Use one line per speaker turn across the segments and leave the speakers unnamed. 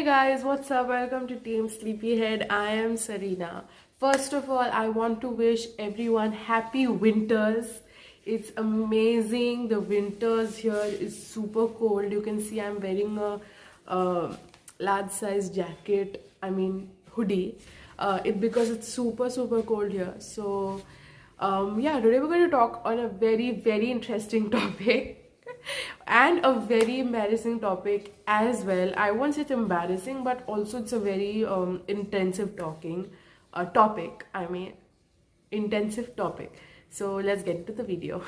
Hey guys, what's up? Welcome to Team Sleepyhead. I am Sarina. First of all, I want to wish everyone happy winters. It's amazing. The winters here is super cold. You can see I'm wearing a large size jacket. I mean hoodie. It because it's super cold here. So yeah, today we're going to talk on a very interesting topic. And a very embarrassing topic as well. I won't say it's embarrassing, but also it's a very intensive topic. I mean, intensive topic. So let's get to the video.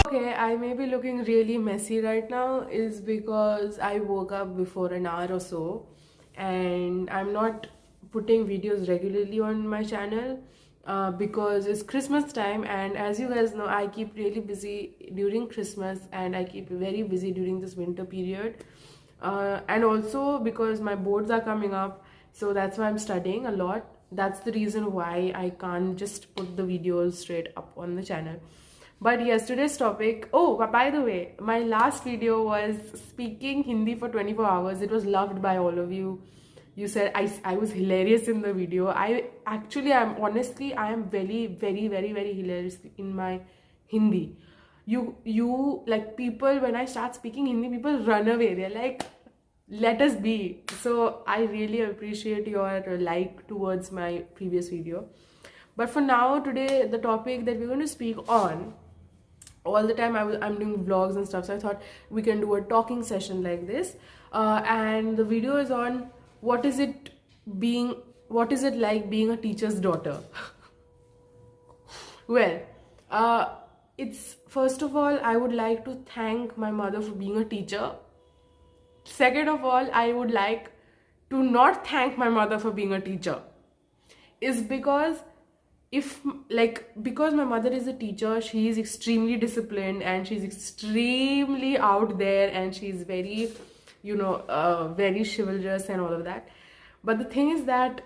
Okay, I may be looking really messy right now is because I woke up before an hour or so, and I'm not putting videos regularly on my channel because it's Christmas time, and as you guys know, I keep really busy during Christmas and I keep very busy during this winter period, and also because my boards are coming up, so that's why I'm studying a lot. That's the reason why I can't just put the videos straight up on the channel. But yesterday's topic, oh, by the way, my last video was speaking Hindi for 24 hours. It was loved by all of you. You said I was hilarious in the video. I am very hilarious in my Hindi. You like, people, when I start speaking Hindi, people run away. They're like, let us be. So I really appreciate your like towards my previous video. But for now, today, the topic that we're going to speak on, all the time I'm doing vlogs and stuff, so I thought we can do a talking session like this, and the video is on what is it like being a teacher's daughter. Well, it's, first of all, I would like to thank my mother for being a teacher. Second of all, I would like to not thank my mother for being a teacher, is because because my mother is a teacher, she is extremely disciplined and she's extremely out there, and she's very, very chivalrous and all of that. But the thing is that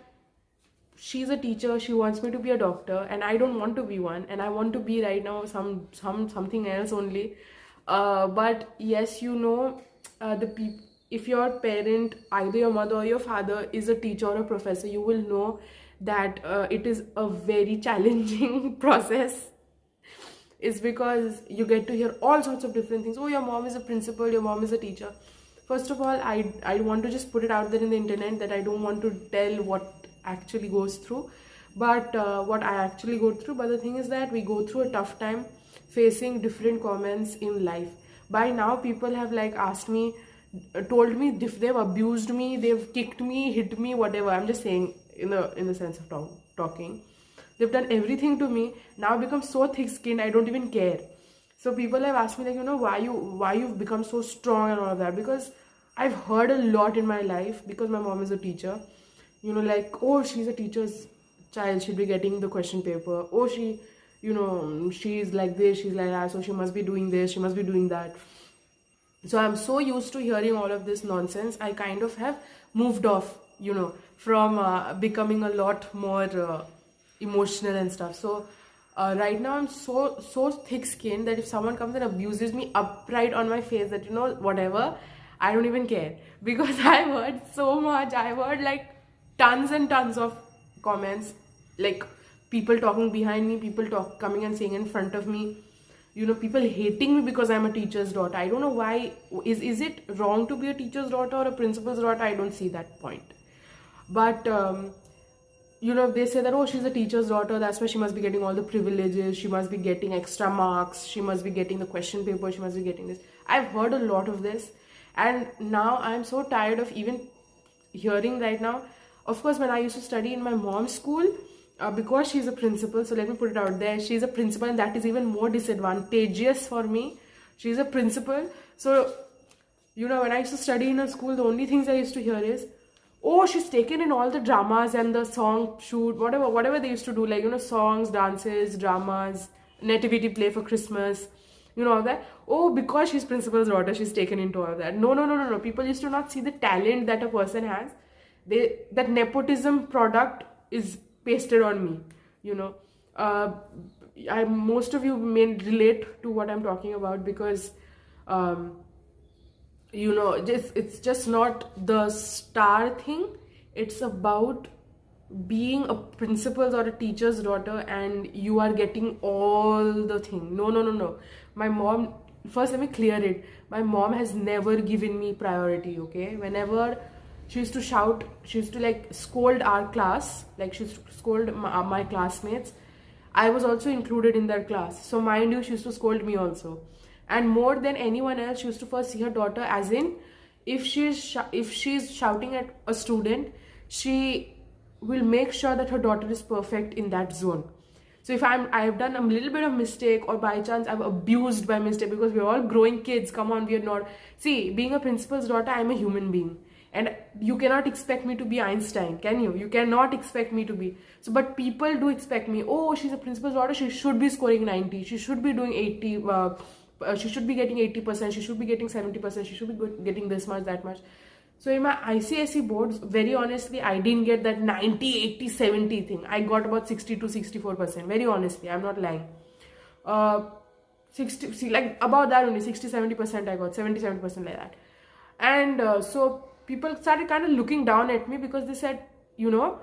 she's a teacher, she wants me to be a doctor, and I don't want to be one, and I want to be right now something else only. But yes, if your parent, either your mother or your father, is a teacher or a professor, you will know that it is a very challenging process. Is because you get to hear all sorts of different things. Oh, your mom is a principal, your mom is a teacher. First of all, I want to just put it out there in the internet that I don't want to tell what actually goes through, but what I actually go through. But the thing is that we go through a tough time facing different comments in life. By now, people have asked me, told me if they've abused me, they've kicked me, hit me, whatever. I'm just saying in the sense of talking. They've done everything to me. Now I've become so thick-skinned, I don't even care. So people have asked me why you've become so strong and all of that, because I've heard a lot in my life, because my mom is a teacher. Oh, she's a teacher's child, she'll be getting the question paper. Oh, she's like this, she's like that, so she must be doing this, she must be doing that. So I'm so used to hearing all of this nonsense, I kind of have moved off, from becoming a lot more emotional and stuff. So right now I'm so thick-skinned that if someone comes and abuses me upright on my face, that whatever, I don't even care, because I've heard so much. I've heard tons and tons of comments, people talking behind me, people coming and saying in front of me, people hating me because I'm a teacher's daughter. I don't know why. Is it wrong to be a teacher's daughter or a principal's daughter? I don't see that point. But they say that, oh, she's a teacher's daughter, that's why she must be getting all the privileges, she must be getting extra marks, she must be getting the question paper, she must be getting this. I've heard a lot of this, and now I'm so tired of even hearing right now. Of course, when I used to study in my mom's school, because she's a principal, so let me put it out there, she's a principal, and that is even more disadvantageous for me. She's a principal, so when I used to study in a school, the only things I used to hear is, oh, she's taken in all the dramas and the song shoot, whatever they used to do, songs, dances, dramas, nativity play for Christmas, you know, all that. Oh, because she's principal's daughter, she's taken into all that. No, no, no, no, no. People used to not see the talent that a person has. That nepotism product is pasted on me, you know. Most of you may relate to what I'm talking about, because you know, it's just not the star thing. It's about being a principal's or a teacher's daughter and you are getting all the thing. No, no, no, no. My mom, first let me clear it, my mom has never given me priority. Okay, whenever she used to shout, she used to like scold our class, like she used to scold my classmates. I was also included in that class, so mind you, she used to scold me also. And more than anyone else, she used to first see her daughter, as in, if she's shouting at a student, she will make sure that her daughter is perfect in that zone. So if I've done a little bit of mistake, or by chance I've abused by mistake, because we're all growing kids, come on, we are not, see, being a principal's daughter, I'm a human being, and you cannot expect me to be Einstein, can you? You cannot expect me to be. So but people do expect me, oh, she's a principal's daughter, she should be scoring 90, she should be doing 80, she should be getting 80%, she should be getting 70%, she should be getting this much, that much. So in my ICSE boards, very honestly, I didn't get that 90, 80, 70 thing. I got about 60 to 64%. Very honestly, I'm not lying. 60, see, like about that only, 60, 70% I got, 70, 70% like that. And so people started kind of looking down at me, because they said, you know,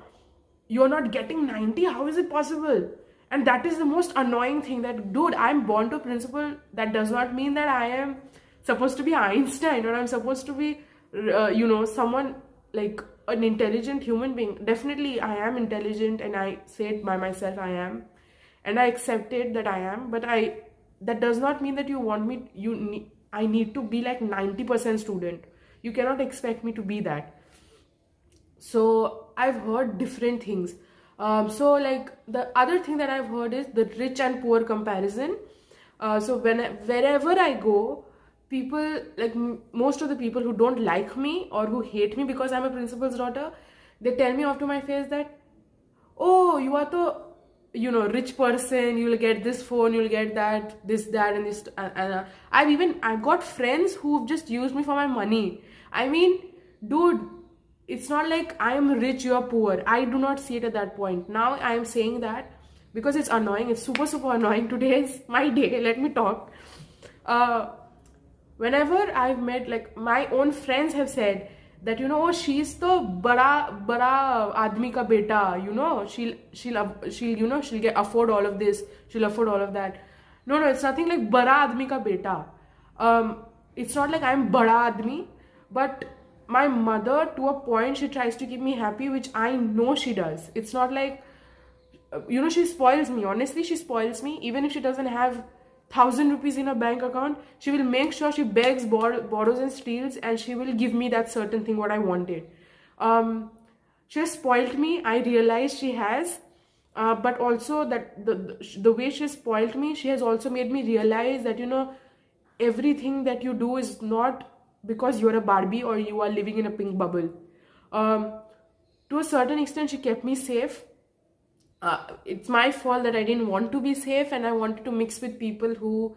you're not getting 90, how is it possible? And that is the most annoying thing, that, dude, I'm born to principal. That does not mean that I am supposed to be Einstein, or I'm supposed to be, you know, someone like an intelligent human being. Definitely I am intelligent, and I say it by myself, I am, and I accept it that I am, but that does not mean that you want me, I need to be like 90% student. You cannot expect me to be that. So I've heard different things. So like the other thing that I've heard is the rich and poor comparison. So wherever I go, people, like most of the people who don't like me or who hate me because I'm a principal's daughter, they tell me off to my face that, oh, you are the, you know, rich person, you'll get this phone, you'll get that, this, that, and this. And I've got friends who've just used me for my money. I mean, dude, it's not like I am rich, you are poor. I do not see it at that point. Now I am saying that because it's annoying. It's super, super annoying. Today is my day. Let me talk. Whenever I've met, like, my own friends have said that, you know, oh, she's the bada admi ka beta, you know, she'll you know, she'll afford all of this, she'll afford all of that. No, it's nothing like bada admi ka beta. It's not like I'm bada admi, but my mother, to a point, she tries to keep me happy, which I know she does. It's not like, you know, she spoils me. Honestly, she spoils me. Even if she doesn't have 1,000 rupees in her bank account, she will make sure she begs, borrows and steals, and she will give me that certain thing what I wanted. She has spoiled me. I realize she has. But also that the way she spoiled me, she has also made me realize that, you know, everything that you do is not because you're a Barbie or you are living in a pink bubble. To a certain extent, she kept me safe. It's my fault that I didn't want to be safe, and I wanted to mix with people who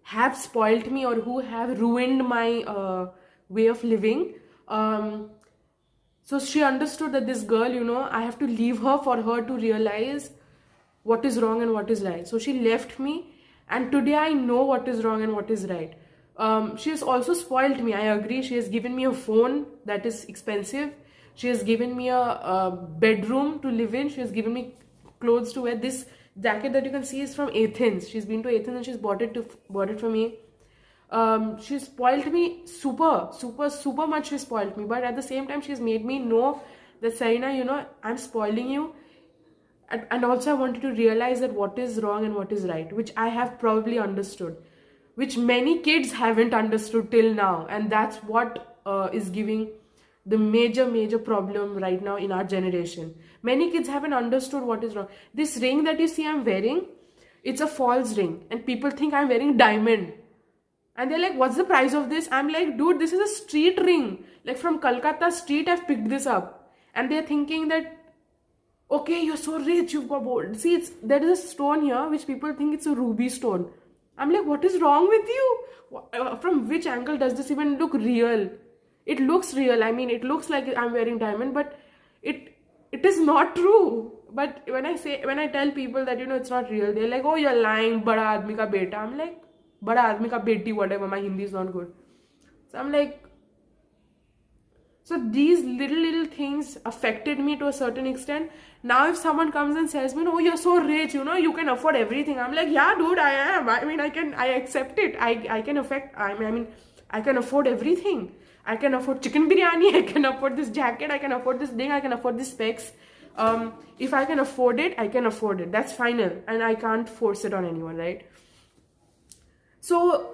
have spoiled me or who have ruined my way of living. So she understood that this girl, you know, I have to leave her for her to realize what is wrong and what is right. So she left me, and today I know what is wrong and what is right. She has also spoiled me. I agree. She has given me a phone that is expensive. She has given me a bedroom to live in. She has given me clothes to wear. This jacket that you can see is from Athens. She's been to Athens and she's bought it for me. She spoiled me super much. She spoiled me, but at the same time, she's made me know that, Sarina, you know, I'm spoiling you. And also I wanted to realize that what is wrong and what is right, which I have probably understood, which many kids haven't understood till now. And that's what is giving the major problem right now in our generation. Many kids haven't understood what is wrong. This ring that you see I'm wearing, it's a false ring, and people think I'm wearing diamond. And they're like, what's the price of this? I'm like, dude, this is a street ring. Like from Kolkata street, I've picked this up. And they're thinking that, okay, you're so rich, you've got gold. See, there is a stone here which people think it's a ruby stone. I'm like, what is wrong with you? From which angle does this even look real? It looks real. I mean, it looks like I'm wearing diamond, but it it is not true. But when I tell people that, it's not real, they're like, oh, you're lying, bada aadmi ka beta. I'm like, bada aadmi ka beti, whatever. My Hindi is not good. So I'm like, so these little things affected me to a certain extent. Now if someone comes and says me, "Oh, you're so rich, you can afford everything," I'm like, "Yeah, dude, I am. I mean, I accept it. I can affect. I can afford everything. I can afford chicken biryani. I can afford this jacket. I can afford this thing. I can afford this specs. If I can afford it, I can afford it. That's final, and I can't force it on anyone, right? So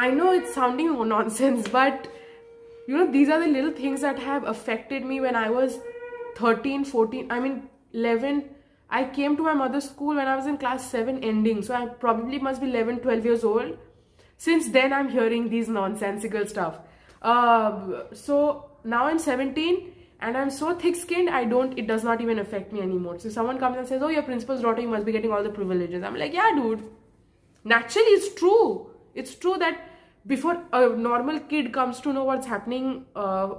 I know it's sounding nonsense, but these are the little things that have affected me when I was 13, 14, 11. I came to my mother's school when I was in class 7 ending. So I probably must be 11, 12 years old. Since then, I'm hearing these nonsensical stuff. So now I'm 17 and I'm so thick-skinned, it does not even affect me anymore. So someone comes and says, "Oh, you're principal's daughter, you must be getting all the privileges." I'm like, yeah, dude. Naturally, it's true. It's true that before a normal kid comes to know what's happening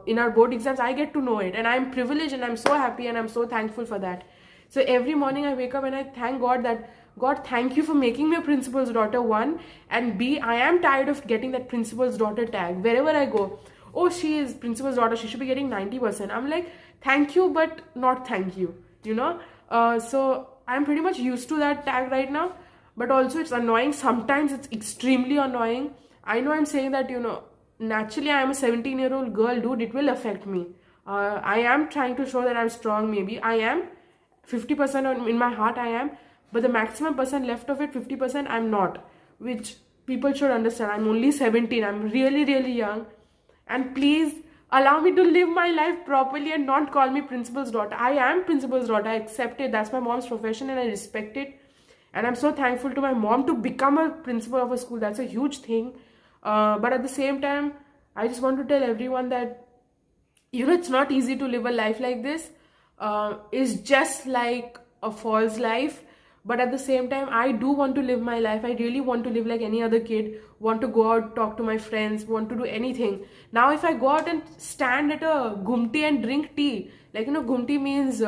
in our board exams, I get to know it, and I'm privileged, and I'm so happy, and I'm so thankful for that. So every morning I wake up and I thank God that, God, thank you for making me a principal's daughter, one, and B, I am tired of getting that principal's daughter tag wherever I go. Oh, she is principal's daughter, she should be getting 90%. I'm like, thank you, but not thank you, so I'm pretty much used to that tag right now. But also it's annoying. Sometimes it's extremely annoying. I know I'm saying that, naturally I am a 17-year-old girl, dude, it will affect me. I am trying to show that I'm strong, maybe. I am. 50% in my heart I am. But the maximum percent left of it, 50%, I'm not. Which people should understand. I'm only 17. I'm really, really young. And please allow me to live my life properly and not call me principal's daughter. I am principal's daughter. I accept it. That's my mom's profession and I respect it. And I'm so thankful to my mom to become a principal of a school. That's a huge thing. But at the same time, I just want to tell everyone that, it's not easy to live a life like this. It's just like a false life. But at the same time, I do want to live my life. I really want to live like any other kid. Want to go out, talk to my friends, want to do anything. Now, if I go out and stand at a gumti and drink tea, like, gumti means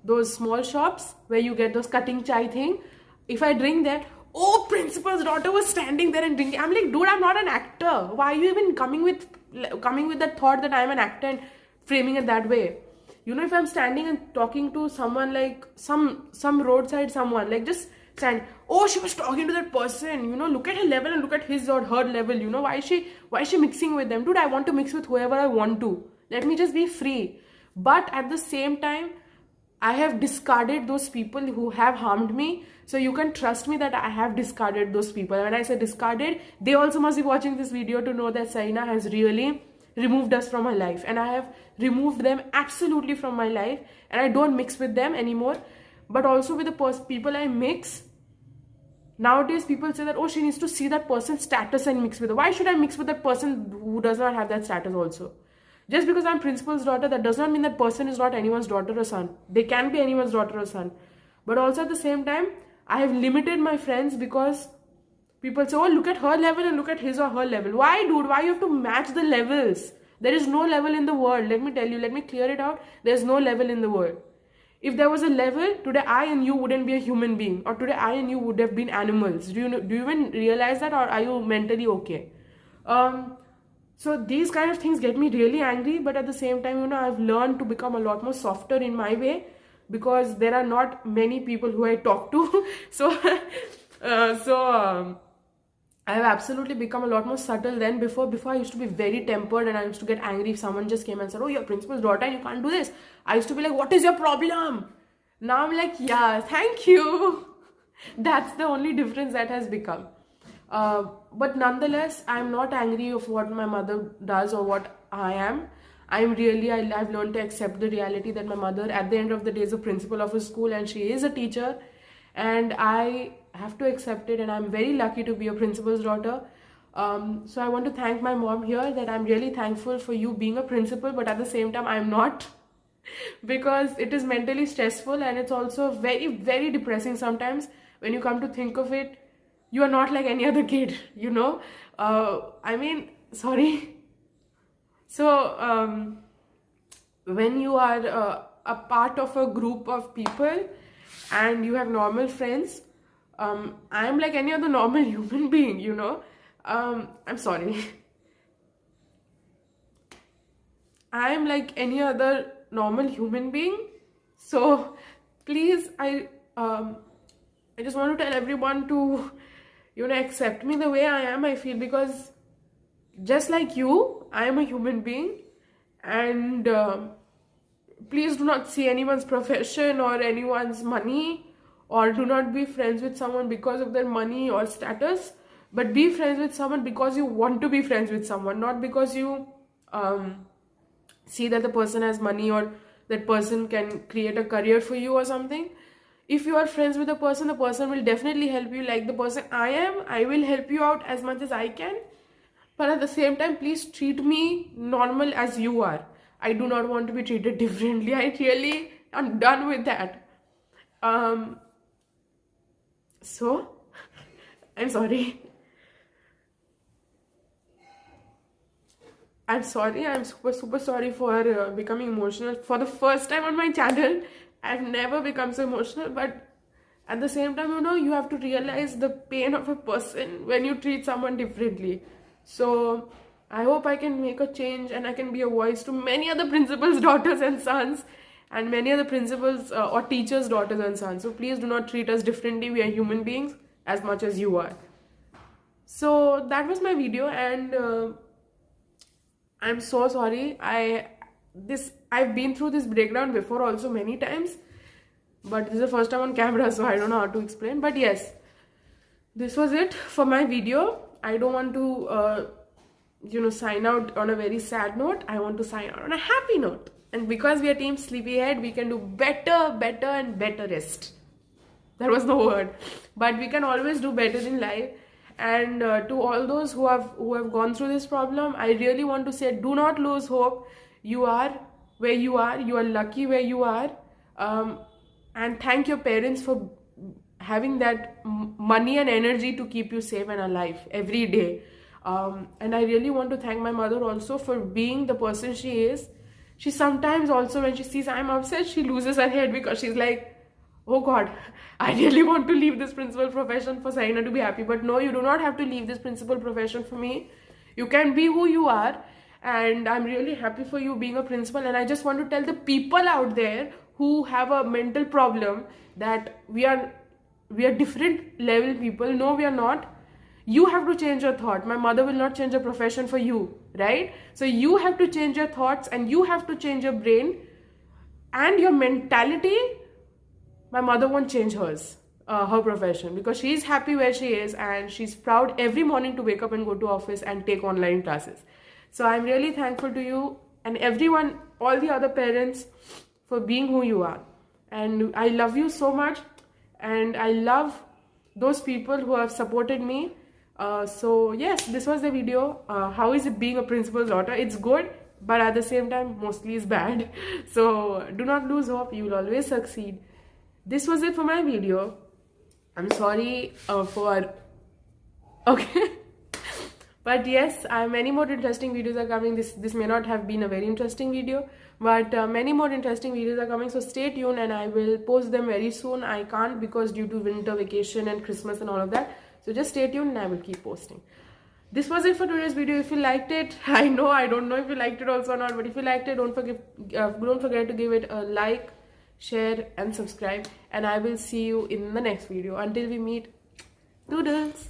those small shops where you get those cutting chai thing. If I drink that, oh, principal's daughter was standing there and drinking. I'm like, dude, I'm not an actor. Why are you even coming with that thought that I'm an actor and framing it that way? If I'm standing and talking to someone, like some roadside someone, like just stand. Oh, she was talking to that person. Look at her level and look at his or her level. Why is she mixing with them? Dude, I want to mix with whoever I want to. Let me just be free. But at the same time, I have discarded those people who have harmed me. So you can trust me that I have discarded those people. And when I say discarded, they also must be watching this video to know that Sarina has really removed us from her life. And I have removed them absolutely from my life. And I don't mix with them anymore. But also with the people I mix, nowadays people say that, oh, she needs to see that person's status and mix with her. Why should I mix with that person who does not have that status also? Just because I'm principal's daughter, that does not mean that person is not anyone's daughter or son. They can be anyone's daughter or son. But also at the same time, I have limited my friends because people say, oh, look at her level and look at his or her level. Why, dude? Why you have to match the levels? There is no level in the world. Let me tell you, let me clear it out. There's no level in the world. If there was a level, today I and you wouldn't be a human being. Or today I and you would have been animals. Do you even realize that, or are you mentally okay? So these kind of things get me really angry, but at the same time, I've learned to become a lot more softer in my way because there are not many people who I talk to. So I have absolutely become a lot more subtle than before. Before I used to be very tempered and I used to get angry if someone just came and said, oh, you're principal's daughter and you can't do this. I used to be like, what is your problem? Now I'm like, yeah, thank you. That's the only difference that has become. But nonetheless, I'm not angry of what my mother does or what I am. I've learned to accept the reality that my mother at the end of the day is a principal of a school and she is a teacher, and I have to accept it, and I'm very lucky to be a principal's daughter. So I want to thank my mom here that I'm really thankful for you being a principal, but at the same time I'm not because it is mentally stressful and it's also very, very depressing sometimes when you come to think of it. you are not like any other kid, you know. I mean, sorry. So when you are a part of a group of people and you have normal friends, I'm like any other normal human being, you know. I'm sorry. I'm like any other normal human being. So please, I just want to tell everyone to, you know, accept me the way I am. I feel, because just like you, I am a human being, and please do not see anyone's profession or anyone's money, or do not be friends with someone because of their money or status, but be friends with someone because you want to be friends with someone, not because you see that the person has money or that person can create a career for you or something. If you are friends with a person, the person will definitely help you. Like the person I am, I will help you out as much as I can, but at the same time, please treat me normal as you are. I do not want to be treated differently. I really am done with that. So I'm sorry. I'm sorry. I'm super sorry for becoming emotional for the first time on my channel. I've never become so emotional, but at the same time, you know, you have to realize the pain of a person when you treat someone differently. So I hope I can make a change, and I can be a voice to many other principals' daughters and sons, and many other principals or teachers' daughters and sons. So please do not treat us differently. We are human beings as much as you are. So that was my video, and I'm so sorry. I've been through this breakdown before also many times, but this is the first time on camera, so I don't know how to explain. But yes, this was it for my video. I don't want to you know, sign out on a very sad note. I want to sign out on a happy note, and because we are team sleepyhead, we can do better and betterest. That was the word, but we can always do better in life. And to all those who have gone through this problem, I really want to say, do not lose hope. You are where you are. You are lucky where you are. And thank your parents for having that money and energy to keep you safe and alive every day. And I really want to thank my mother also for being the person she is. She sometimes also, when she sees I'm upset, she loses her head, because she's like, oh God, I really want to leave this principal profession for Saina to be happy. But no, you do not have to leave this principal profession for me. You can be who you are, and I'm really happy for you being a principal. And I just want to tell the people out there who have a mental problem that we are different level people. No, we are not. You have to change your thought. My mother will not change a profession for you, right? So you have to change your thoughts, and you have to change your brain and your mentality. My mother won't change her profession, because she's happy where she is, and she's proud every morning to wake up and go to office and take online classes. So I'm really thankful to you and everyone, all the other parents, for being who you are. And I love you so much, and I love those people who have supported me. So yes, this was the video. How is it being a principal's daughter? It's good, but at the same time, mostly is bad. So do not lose hope. You will always succeed. This was it for my video. I'm sorry for... Okay. But yes, many more interesting videos are coming. This may not have been a very interesting video, but many more interesting videos are coming. So stay tuned, and I will post them very soon. I can't, because due to winter vacation and Christmas and all of that. So just stay tuned, and I will keep posting. This was it for today's video. If you liked it, I don't know if you liked it also or not, but if you liked it, don't forget to give it a like, share and subscribe, and I will see you in the next video. Until we meet, doodles.